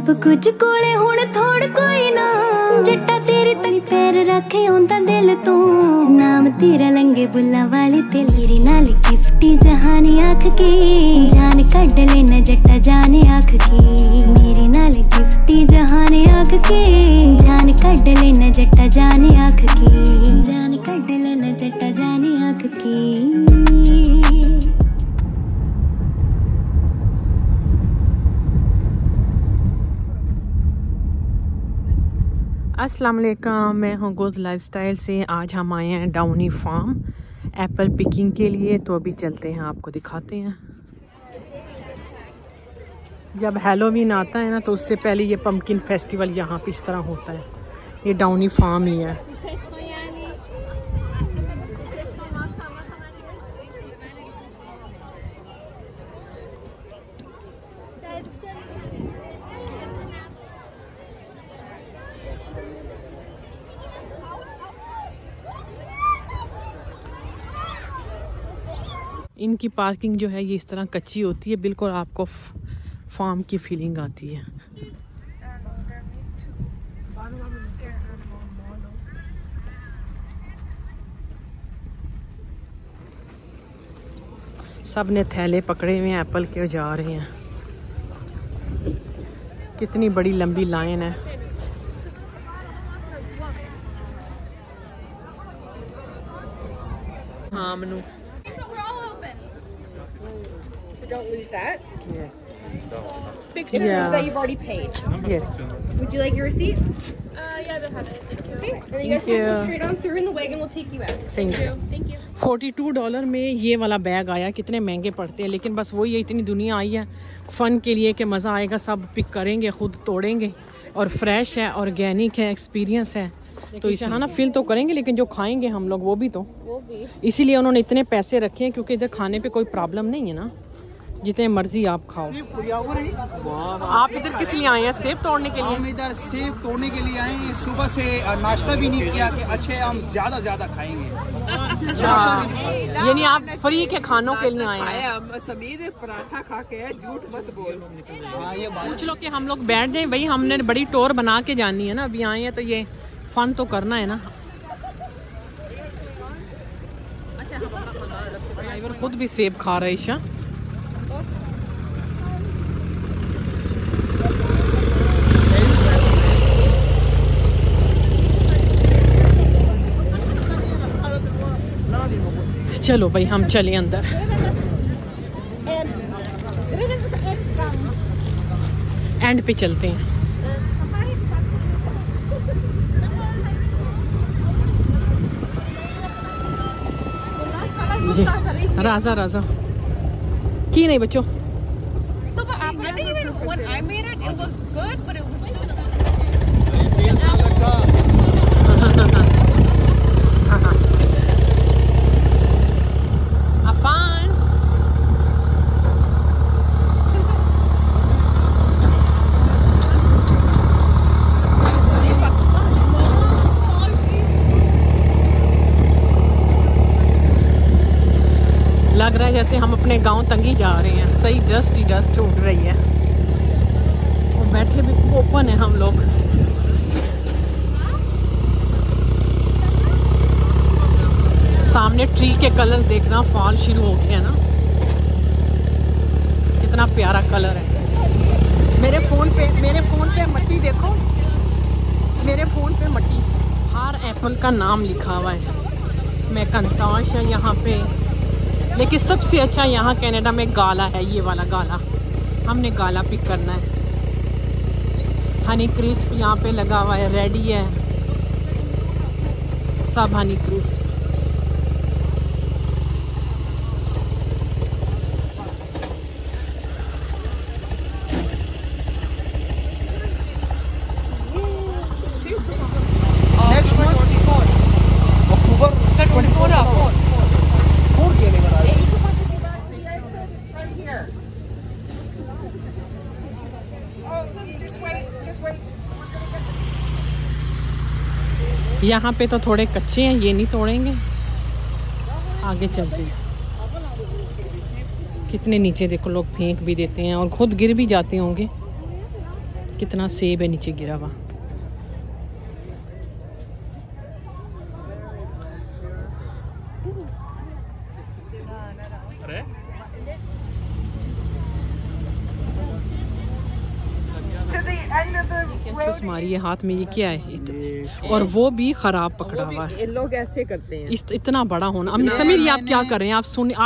सब कुछ कोले हुण थोड़ कोई ना जट्टा तेरे तली पैर रखे आंदा दिल तो नाम तेरा लंगे बुल्ला वाले ते मेरी नाल गिफ्टी जहानी आँख के जान कढ लेना जट्टा जाने आँख की मेरी नाल गिफ्टी जहानी आँख के जान कढ लेना जट्टा जाने आँख की जान कढ लेना जट्टा जाने आँख की। अस्सलाम वालेकुम, मैं हूँ गोज़ लाइफस्टाइल से। आज हम आए हैं डाउनी फार्म एप्पल पिकिंग के लिए, तो अभी चलते हैं, आपको दिखाते हैं। जब हैलोवीन आता है ना तो उससे पहले ये पम्पकिन फेस्टिवल यहाँ पे इस तरह होता है। ये डाउनी फार्म ही है। इनकी पार्किंग जो है ये इस तरह कच्ची होती है, बिल्कुल आपको फार्म की फीलिंग आती है। सब ने थैले पकड़े हुए हैं एप्पल के, जा रहे हैं। कितनी बड़ी लंबी लाइन है। हाँ Manu, don't lose that. yes. Pictures Yeah. that you've already paid. Yes. Would you like your receipt? Yeah, they'll have it. Thank you. Okay. And then you guys Thank can go you. straight on through and the wagon will take you out. Thank you. Thank you. $42 में ये वाला bag आया। कितने महंगे पड़ते हैं, लेकिन बस वही है, इतनी दुनिया आई है फ़न के लिए कि मज़ा आएगा। सब पिक करेंगे, खुद तोड़ेंगे, और फ्रेश है, ऑर्गेनिक है, एक्सपीरियंस है, तो इसे हाँ ना फील तो करेंगे, लेकिन जो खाएंगे हम लोग वो भी। इसीलिए उन्होंने इतने पैसे रखे हैं, क्योंकि इधर खाने पे कोई प्रॉब्लम नहीं है ना, जितने मर्जी आप खाओ। आप इधर किस लिए आए हैं? सेब तोड़ने के लिए? हम इधर सेब तोड़ने के लिए आए हैं। सुबह से नाश्ता भी नहीं किया कि अच्छे हम ज्यादा खाएंगे। अच्छा, यानी आप फ्री के खानों के लिए आए हैं। समीर पराठा खा के झूठ मत बोल। हाँ, ये बात पूछ लो कि हम लोग बैठ जाए, भाई हमने बड़ी टूर बना के जानी है ना, अभी आए हैं तो ये फन तो करना है ना। अच्छा, ड्राइवर खुद भी सेब खा रहे ईशा। चलो भाई हम चले अंदर। एंड पे चलते हैं। राजा राजा की नहीं बच्चों। लग रहा है जैसे हम अपने गांव तंगी जा रहे हैं। सही डस्ट ही डस्ट उड़ रही है, और बैठे भी ओपन है हम लोग। सामने ट्री के कलर देखना, फॉल शुरू हो गया ना, कितना प्यारा कलर है। मेरे फोन पे मट्टी देखो, मेरे फोन पे मट्टी। हर एप्पल का नाम लिखा हुआ है। मैकन्टोश है यहाँ पे, लेकिन सबसे अच्छा यहाँ कनाडा में गाला है। ये वाला गाला, हमने गाला पिक करना है। हनी क्रिस्प यहाँ पे लगा हुआ है, रेडी है सब हनी क्रिस्प। यहाँ पे तो थोड़े कच्चे हैं, ये नहीं तोड़ेंगे। आगे चलते हैं। कितने नीचे देखो, लोग फेंक भी देते हैं और खुद गिर भी जाते होंगे। कितना सेब है नीचे गिरा हुआ। चुस मारी है हाथ में, ये क्या है? और वो भी खराब पकड़ा हुआ है। लोग ऐसे करते हैं। इतना बड़ा होना। अब समीर ये आप क्या कर रहे हैं?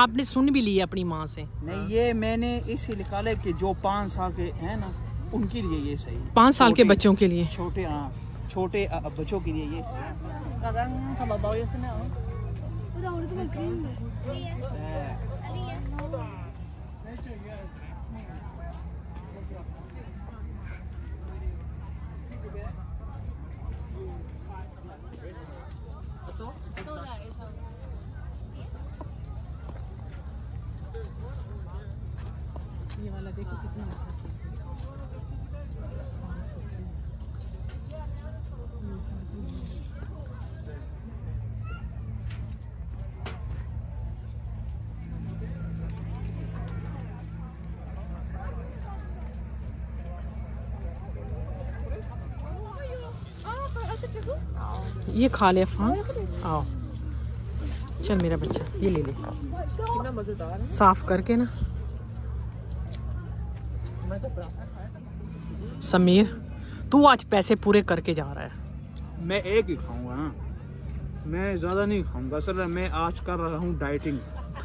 आपने सुन भी लिया अपनी माँ से? नहीं, ये मैंने इससे निकाला कि जो 5 साल के हैं ना उनके लिए ये सही। 5 साल के बच्चों के लिए? छोटे, हाँ छोटे बच्चों के लिए ये सही। ये वाला देखो कितना अच्छा से। ये खा ले अफान, आओ चल मेरा बच्चा, ये ले ले। कितना मजेदार है। साफ करके ना। समीर तू आज पैसे पूरे करके जा रहा है। मैं एक ही खाऊंगा ना, मैं ज्यादा नहीं खाऊंगा सर। मैं आज कर रहा हूँ डाइटिंग,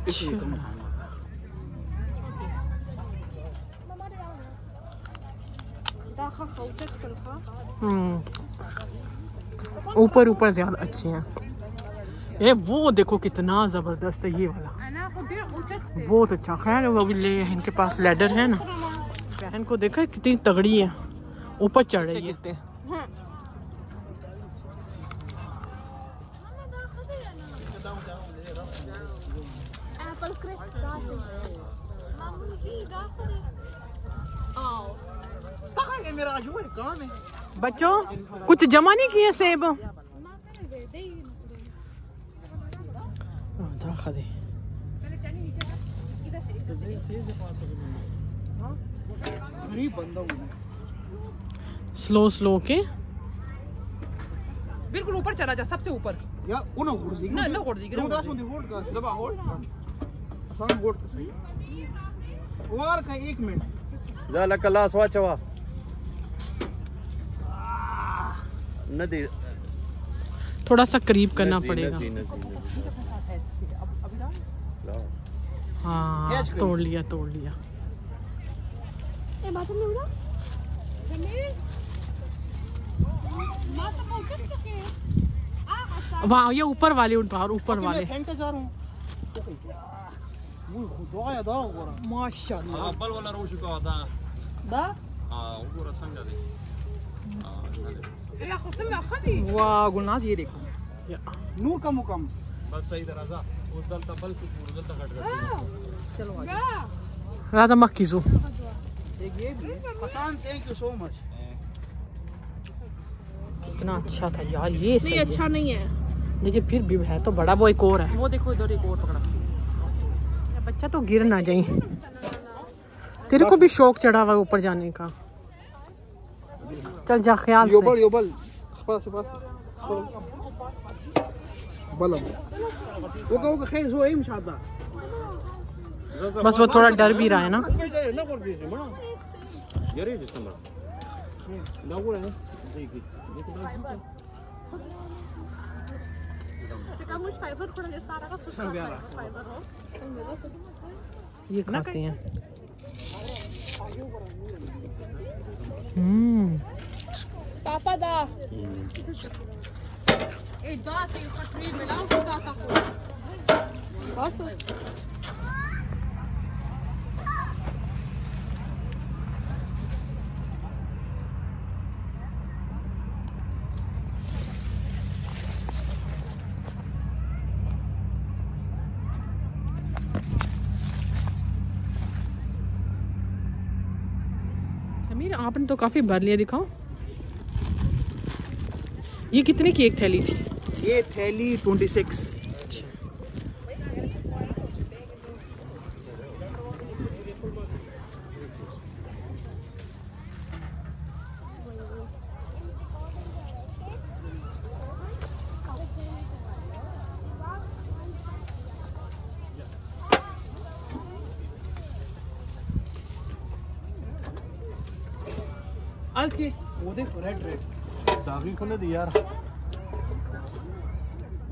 इसलिए कम खाऊंगा। ऊपर ऊपर ज्यादा अच्छे हैं। ये वो देखो कितना जबरदस्त है ये वाला, बहुत अच्छा। खैर वो भी ले, इनके पास लैडर है ना। बहन को देखा कितनी तगड़ी है, ऊपर चढ़ रही है। बच्चों कुछ जमा नहीं किए सेब? स्लो स्लो के बिल्कुल ऊपर चला जा, सबसे ऊपर। या उन होड़ जी ना होड़ जी होड़ का दबा होड़ आसान होड़ का सही वार का 1 मिनट जा लकला स्वाचवा नदी थोड़ा सा करीब करना पड़ेगा। हाँ तोड़ लिया तोड़ लिया। वाह ये ऊपर वाले उठा, ऊपर वाले माशाल्लाह। बल वाला रोश का होता दा हां ऊपर संग दे वाह गुलनाज ये देखो नूर का मुकम बस सही तरह से उस दल तबल की उस दल तक हट गई। चलो राधा मक्कीजू एक ये भी आसान। Thank you so much. कितना अच्छा था यार ये। नहीं अच्छा नहीं है लेकिन फिर भी है तो बड़ा। वो एक और है, वो देखो इधर एक और पकड़ा। बच्चा तो गिर ना जाए। तेरे को भी शौक चढ़ा हुआ ऊपर जाने का। चल जा ख्याल से। योबल योबल बलम वो का खैर सो है मुशादा। बस वो थोड़ा डर भी रहा है ना। ये खाते हैं। पापा दा ए दा से खटरी मिलाओ दा का बस समीर आपने तो काफी भर लिया, दिखाओ। ये कितने की एक थैली थी? ये थैली 26। अलके वो देखो रेड दागी खोले दी यार,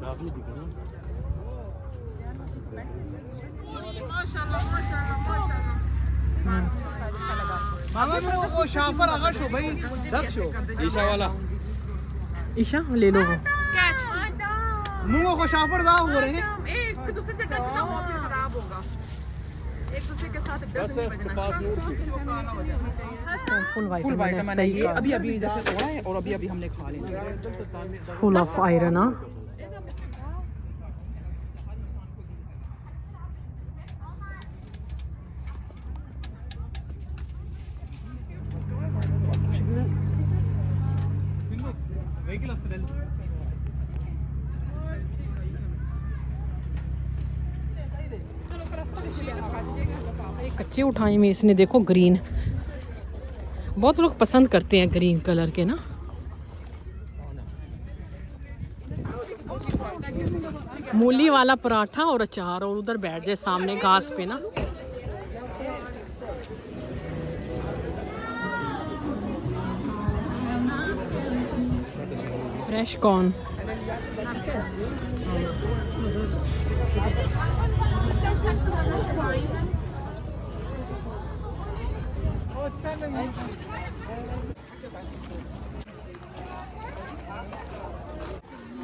दागी दिखा ना। मामा वो शाफर अगर शो भाई दक शो ईशा वाला ईशा ले लो वो। कैच मुंगो को शाफर दा हो रहे हैं। एक दूसरे से टच ना हो फिर खराब होगा। एक दूसरे के साथ बस पास नूर फुल फुल वाइटामिन है ये, अभी अभी जैसे थोड़ा है और अभी अभी हमने खा लिया। Full of iron. हाँ कच्चे उठाए में इसने देखो ग्रीन, बहुत लोग पसंद करते हैं ग्रीन कलर के ना। मूली वाला पराठा और अचार, और उधर बैठ जाए सामने घास पे ना। Fresh corn.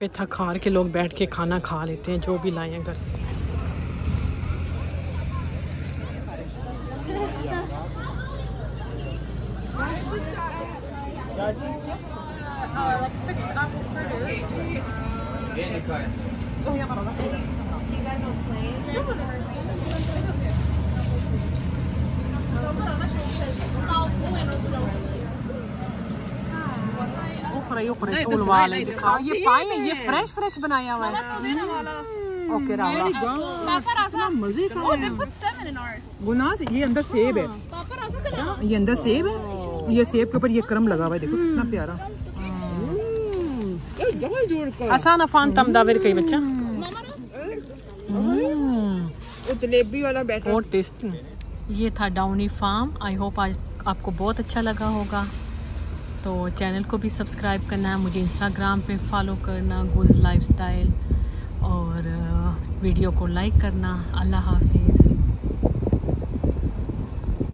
पे थक हार के लोग बैठ के खाना खा लेते हैं जो भी लाए हैं घर से। ये पाए हैं, ये फ्रेश फ्रेश बनाया हुआ है। ओके रावला, मजे का गुनाह से। ये अंदर सेब है, ये अंदर सेब है, ये सेब के ऊपर ये क्रम लगा हुआ है, देखो कितना प्यारा। आसान अफान तम दावेर कई बच्चा जलेबी वाला बैटर बहुत टेस्टी। ये था डाउनी फार्म। आई होप आज आपको बहुत अच्छा लगा होगा। तो चैनल को भी सब्सक्राइब करना है, मुझे इंस्टाग्राम पे फॉलो करना गुल्स लाइफस्टाइल, और वीडियो को लाइक करना। अल्लाह हाफिज़।